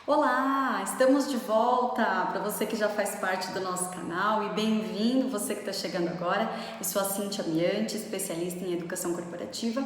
Olá, estamos de volta para você que já faz parte do nosso canal e bem-vindo você que está chegando agora. Eu sou a Cíntia Miante, especialista em educação corporativa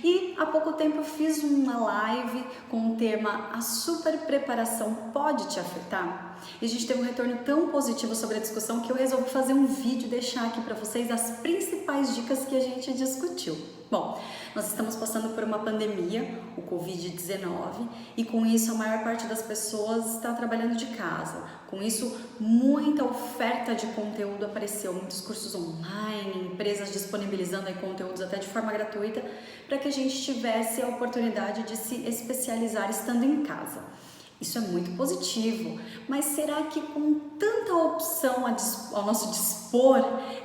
e há pouco tempo eu fiz uma live com o tema A super preparação pode te afetar? E a gente teve um retorno tão positivo sobre a discussão que eu resolvi fazer um vídeo e deixar aqui para vocês as principais dicas que a gente discutiu. Bom, nós estamos passando por uma pandemia, o Covid-19, e com isso a maior parte das pessoas está trabalhando de casa. Com isso, muita oferta de conteúdo apareceu, muitos cursos online, empresas disponibilizando aí conteúdos até de forma gratuita, para que a gente tivesse a oportunidade de se especializar estando em casa. Isso é muito positivo, mas será que com tanta opção ao nosso dispor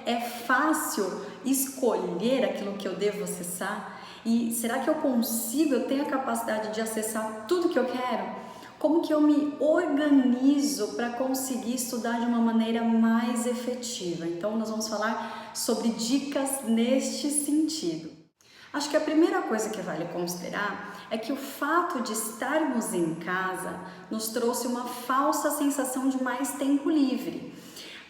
é fácil escolher aquilo que eu devo acessar? E será que eu tenho a capacidade de acessar tudo que eu quero? Como que eu me organizo para conseguir estudar de uma maneira mais efetiva? Então nós vamos falar sobre dicas neste sentido. Acho que a primeira coisa que vale considerar é que o fato de estarmos em casa nos trouxe uma falsa sensação de mais tempo livre.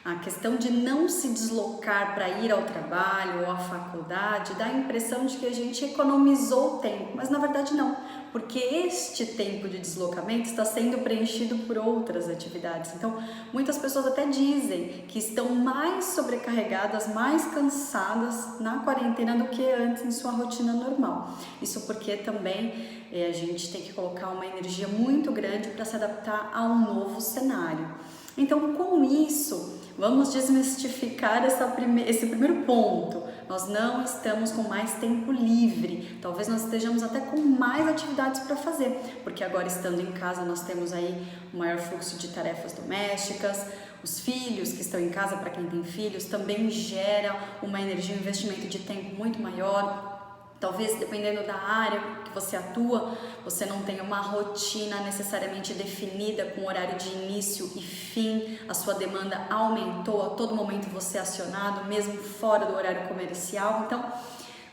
A questão de não se deslocar para ir ao trabalho ou à faculdade dá a impressão de que a gente economizou tempo, mas na verdade não, porque este tempo de deslocamento está sendo preenchido por outras atividades. Então, muitas pessoas até dizem que estão mais sobrecarregadas, mais cansadas na quarentena do que antes em sua rotina normal. Isso porque também a gente tem que colocar uma energia muito grande para se adaptar a um novo cenário. Então, com isso, vamos desmistificar esse primeiro ponto. Nós não estamos com mais tempo livre, talvez nós estejamos até com mais atividades para fazer, porque agora estando em casa nós temos aí um maior fluxo de tarefas domésticas, os filhos que estão em casa, para quem tem filhos, também gera uma energia, um investimento de tempo muito maior. Talvez, dependendo da área que você atua, você não tenha uma rotina necessariamente definida com horário de início e fim, a sua demanda aumentou, a todo momento você é acionado, mesmo fora do horário comercial. Então,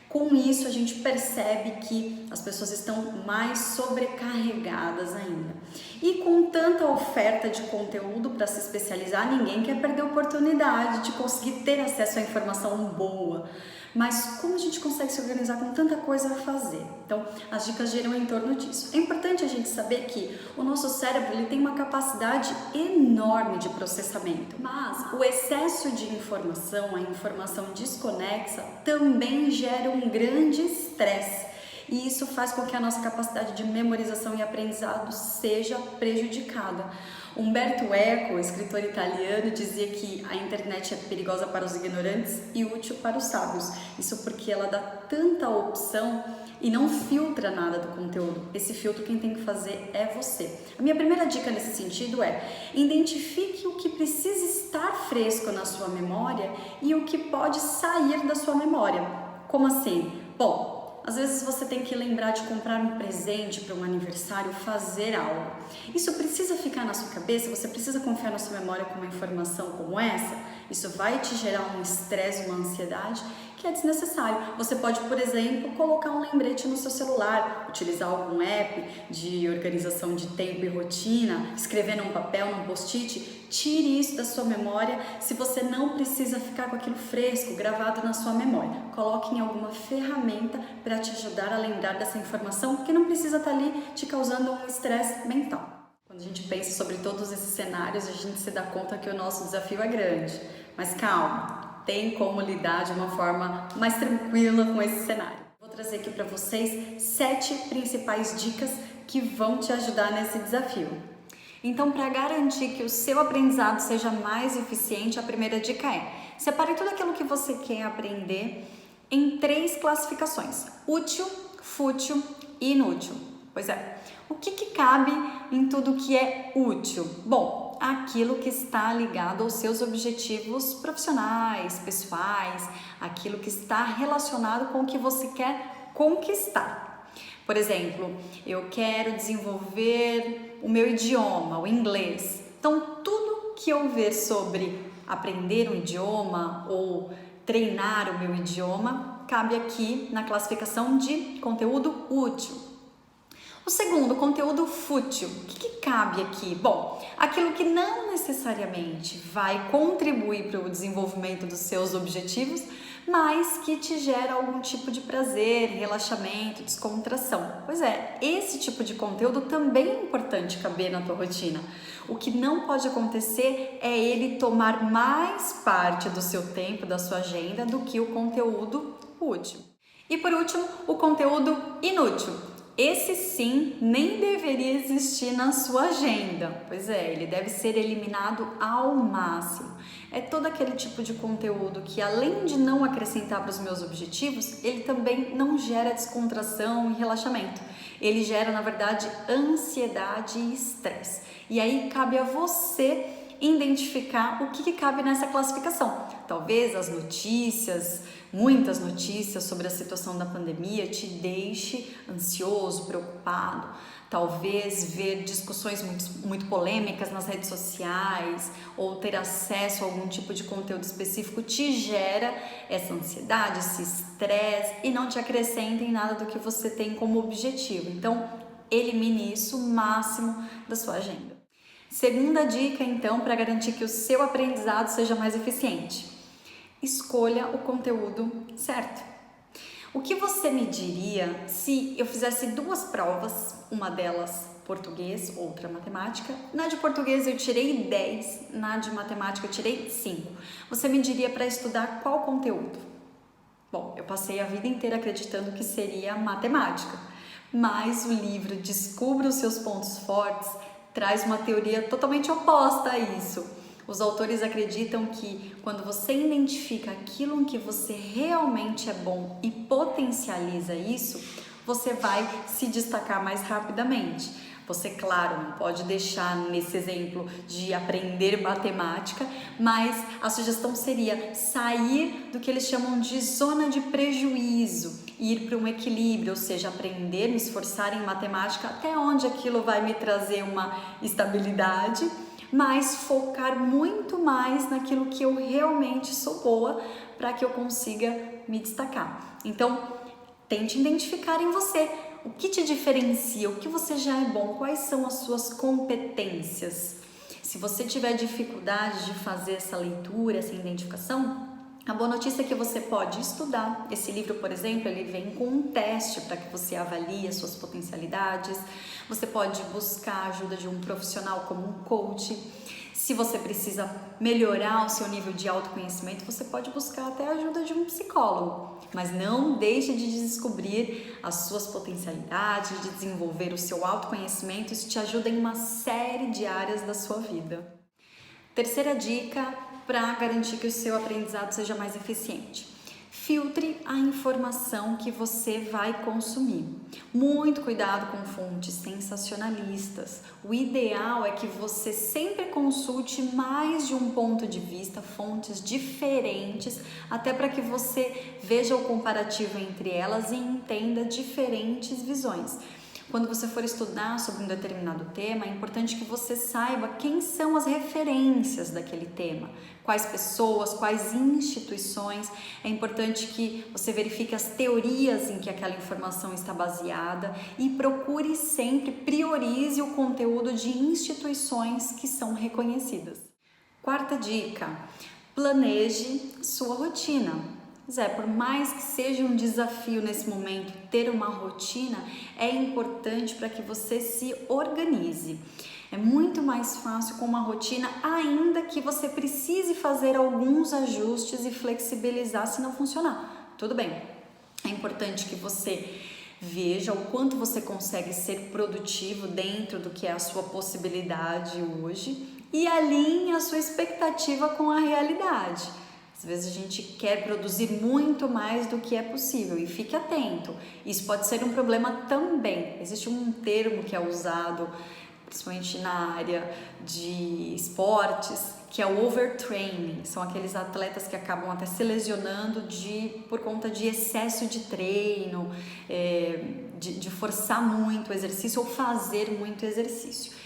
com isso a gente percebe que as pessoas estão mais sobrecarregadas ainda. E com tanta oferta de conteúdo para se especializar, ninguém quer perder a oportunidade de conseguir ter acesso à informação boa. Mas como a gente consegue se organizar com tanta coisa a fazer? Então, as dicas giram em torno disso. É importante a gente saber que o nosso cérebro ele tem uma capacidade enorme de processamento, mas o excesso de informação, a informação desconexa, também gera um grande estresse. E isso faz com que a nossa capacidade de memorização e aprendizado seja prejudicada. Umberto Eco, escritor italiano, dizia que a internet é perigosa para os ignorantes e útil para os sábios. Isso porque ela dá tanta opção e não filtra nada do conteúdo. Esse filtro quem tem que fazer é você. A minha primeira dica nesse sentido é: identifique o que precisa estar fresco na sua memória e o que pode sair da sua memória. Como assim? Bom, às vezes você tem que lembrar de comprar um presente para um aniversário, fazer algo. Isso precisa ficar na sua cabeça, você precisa confiar na sua memória com uma informação como essa. Isso vai te gerar um estresse, uma ansiedade que é desnecessário. Você pode, por exemplo, colocar um lembrete no seu celular, utilizar algum app de organização de tempo e rotina, escrever num papel, num post-it. Tire isso da sua memória se você não precisa ficar com aquilo fresco, gravado na sua memória. Coloque em alguma ferramenta para te ajudar a lembrar dessa informação que não precisa estar ali te causando um estresse mental. Quando a gente pensa sobre todos esses cenários, a gente se dá conta que o nosso desafio é grande. Mas calma, tem como lidar de uma forma mais tranquila com esse cenário. Vou trazer aqui para vocês 7 principais dicas que vão te ajudar nesse desafio. Então, para garantir que o seu aprendizado seja mais eficiente, a primeira dica é: separe tudo aquilo que você quer aprender em 3 classificações: útil, fútil e inútil. Pois é, o que cabe em tudo que é útil? Bom, aquilo que está ligado aos seus objetivos profissionais, pessoais, aquilo que está relacionado com o que você quer conquistar. Por exemplo, eu quero desenvolver o meu idioma, o inglês. Então, tudo que eu ver sobre aprender um idioma ou treinar o meu idioma cabe aqui na classificação de conteúdo útil. O segundo, conteúdo fútil. O que cabe aqui? Bom, aquilo que não necessariamente vai contribuir para o desenvolvimento dos seus objetivos, mas que te gera algum tipo de prazer, relaxamento, descontração. Pois é, esse tipo de conteúdo também é importante caber na tua rotina. O que não pode acontecer é ele tomar mais parte do seu tempo, da sua agenda, do que o conteúdo útil. E por último, o conteúdo inútil. Esse sim nem deveria existir na sua agenda. Pois é, ele deve ser eliminado ao máximo. É todo aquele tipo de conteúdo que, além de não acrescentar para os meus objetivos, ele também não gera descontração e relaxamento. Ele gera, na verdade, ansiedade e estresse. E aí cabe a você identificar o que cabe nessa classificação. Talvez as notícias, muitas notícias sobre a situação da pandemia te deixe ansioso, preocupado. Talvez ver discussões muito polêmicas nas redes sociais ou ter acesso a algum tipo de conteúdo específico te gera essa ansiedade, esse estresse e não te acrescenta em nada do que você tem como objetivo. Então, elimine isso o máximo da sua agenda. Segunda dica, então, para garantir que o seu aprendizado seja mais eficiente: escolha o conteúdo certo. O que você me diria se eu fizesse duas provas, uma delas português, outra matemática? Na de português eu tirei 10, na de matemática eu tirei 5. Você me diria para estudar qual conteúdo? Bom, eu passei a vida inteira acreditando que seria matemática, mas o livro Descubra os Seus Pontos Fortes traz uma teoria totalmente oposta a isso. Os autores acreditam que quando você identifica aquilo em que você realmente é bom e potencializa isso, você vai se destacar mais rapidamente. Você, claro, não pode deixar nesse exemplo de aprender matemática, mas a sugestão seria sair do que eles chamam de zona de prejuízo, ir para um equilíbrio, ou seja, aprender, me esforçar em matemática até onde aquilo vai me trazer uma estabilidade, mas focar muito mais naquilo que eu realmente sou boa para que eu consiga me destacar. Então, tente identificar em você o que te diferencia, o que você já é bom, quais são as suas competências. Se você tiver dificuldade de fazer essa leitura, essa identificação, a boa notícia é que você pode estudar. Esse livro, por exemplo, ele vem com um teste para que você avalie as suas potencialidades. Você pode buscar a ajuda de um profissional como um coach. Se você precisa melhorar o seu nível de autoconhecimento, você pode buscar até a ajuda de um psicólogo. Mas não deixe de descobrir as suas potencialidades, de desenvolver o seu autoconhecimento. Isso te ajuda em uma série de áreas da sua vida. Terceira dica para garantir que o seu aprendizado seja mais eficiente: filtre a informação que você vai consumir. Muito cuidado com fontes sensacionalistas. O ideal é que você sempre consulte mais de um ponto de vista, fontes diferentes, até para que você veja o comparativo entre elas e entenda diferentes visões. Quando você for estudar sobre um determinado tema, é importante que você saiba quem são as referências daquele tema, quais pessoas, quais instituições. É importante que você verifique as teorias em que aquela informação está baseada e procure sempre, priorize o conteúdo de instituições que são reconhecidas. Quarta dica: planeje sua rotina. Por mais que seja um desafio nesse momento ter uma rotina, é importante para que você se organize. É muito mais fácil com uma rotina, ainda que você precise fazer alguns ajustes e flexibilizar se não funcionar. Tudo bem, é importante que você veja o quanto você consegue ser produtivo dentro do que é a sua possibilidade hoje e alinhe a sua expectativa com a realidade. Às vezes a gente quer produzir muito mais do que é possível e fique atento. Isso pode ser um problema também. Existe um termo que é usado, principalmente na área de esportes, que é o overtraining. São aqueles atletas que acabam até se lesionando por conta de excesso de treino, de forçar muito o exercício ou fazer muito exercício.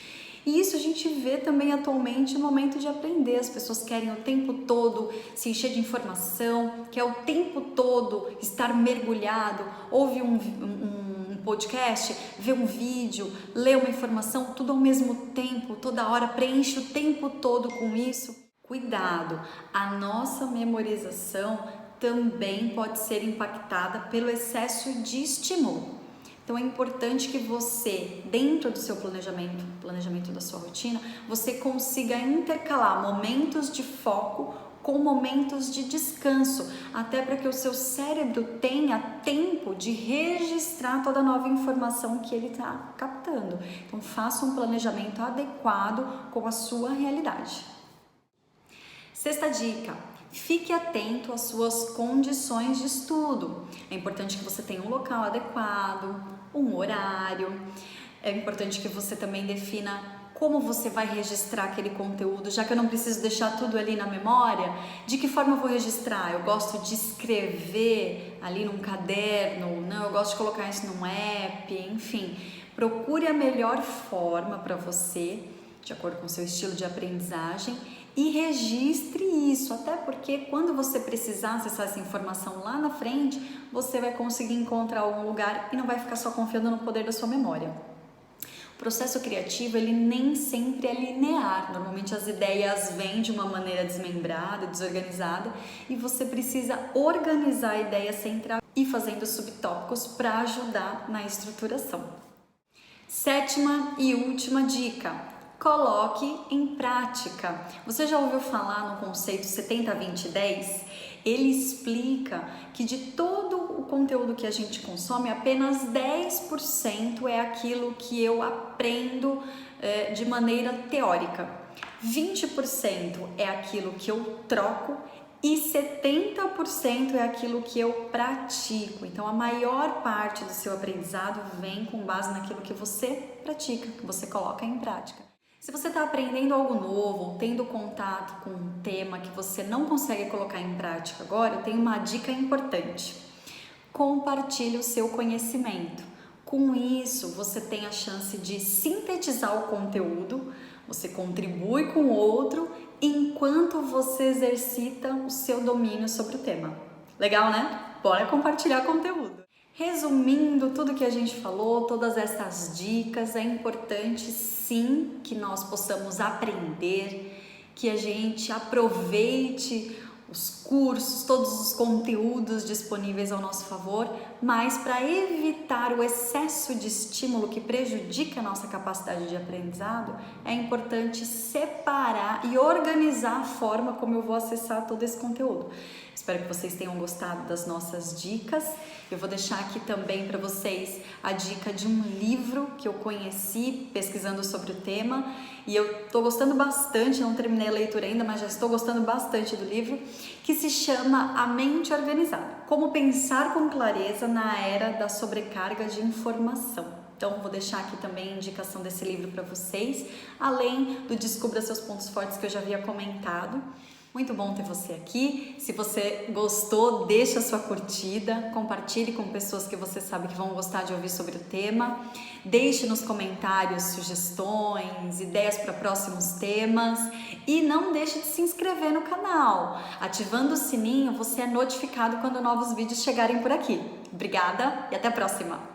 E isso a gente vê também atualmente no momento de aprender. As pessoas querem o tempo todo se encher de informação, quer o tempo todo estar mergulhado. Houve um podcast, ver um vídeo, ler uma informação, tudo ao mesmo tempo, toda hora, preenche o tempo todo com isso. Cuidado, a nossa memorização também pode ser impactada pelo excesso de estímulo. Então é importante que você, dentro do seu planejamento da sua rotina, você consiga intercalar momentos de foco com momentos de descanso, até para que o seu cérebro tenha tempo de registrar toda a nova informação que ele está captando. Então faça um planejamento adequado com a sua realidade. Sexta dica: fique atento às suas condições de estudo. É importante que você tenha um local adequado, um horário. É importante que você também defina como você vai registrar aquele conteúdo, já que eu não preciso deixar tudo ali na memória. De que forma eu vou registrar? Eu gosto de escrever ali num caderno, não, eu gosto de colocar isso num app, enfim. Procure a melhor forma para você, de acordo com o seu estilo de aprendizagem, e registre isso, até porque quando você precisar acessar essa informação lá na frente, você vai conseguir encontrar algum lugar e não vai ficar só confiando no poder da sua memória. O processo criativo, ele nem sempre é linear. Normalmente as ideias vêm de uma maneira desmembrada, desorganizada, e você precisa organizar a ideia central e fazendo subtópicos para ajudar na estruturação. Sétima e última dica: coloque em prática. Você já ouviu falar no conceito 70-20-10? Ele explica que de todo o conteúdo que a gente consome, apenas 10% é aquilo que eu aprendo de maneira teórica. 20% é aquilo que eu troco e 70% é aquilo que eu pratico. Então, a maior parte do seu aprendizado vem com base naquilo que você pratica, que você coloca em prática. Se você está aprendendo algo novo, tendo contato com um tema que você não consegue colocar em prática agora, eu tenho uma dica importante. Compartilhe o seu conhecimento. Com isso, você tem a chance de sintetizar o conteúdo, você contribui com o outro, enquanto você exercita o seu domínio sobre o tema. Legal, né? Bora compartilhar conteúdo! Resumindo tudo que a gente falou, todas essas dicas, é importante sim que nós possamos aprender, que a gente aproveite os cursos, todos os conteúdos disponíveis ao nosso favor, mas para evitar o excesso de estímulo que prejudica a nossa capacidade de aprendizado, é importante separar e organizar a forma como eu vou acessar todo esse conteúdo. Espero que vocês tenham gostado das nossas dicas. Eu vou deixar aqui também para vocês a dica de um livro que eu conheci pesquisando sobre o tema e eu estou gostando bastante, não terminei a leitura ainda, mas já estou gostando bastante do livro, que se chama A Mente Organizada: Como Pensar com Clareza na Era da Sobrecarga de Informação. Então, vou deixar aqui também a indicação desse livro para vocês, além do Descubra Seus Pontos Fortes que eu já havia comentado. Muito bom ter você aqui. Se você gostou, deixa a sua curtida, compartilhe com pessoas que você sabe que vão gostar de ouvir sobre o tema. Deixe nos comentários sugestões, ideias para próximos temas e não deixe de se inscrever no canal. Ativando o sininho, você é notificado quando novos vídeos chegarem por aqui. Obrigada e até a próxima!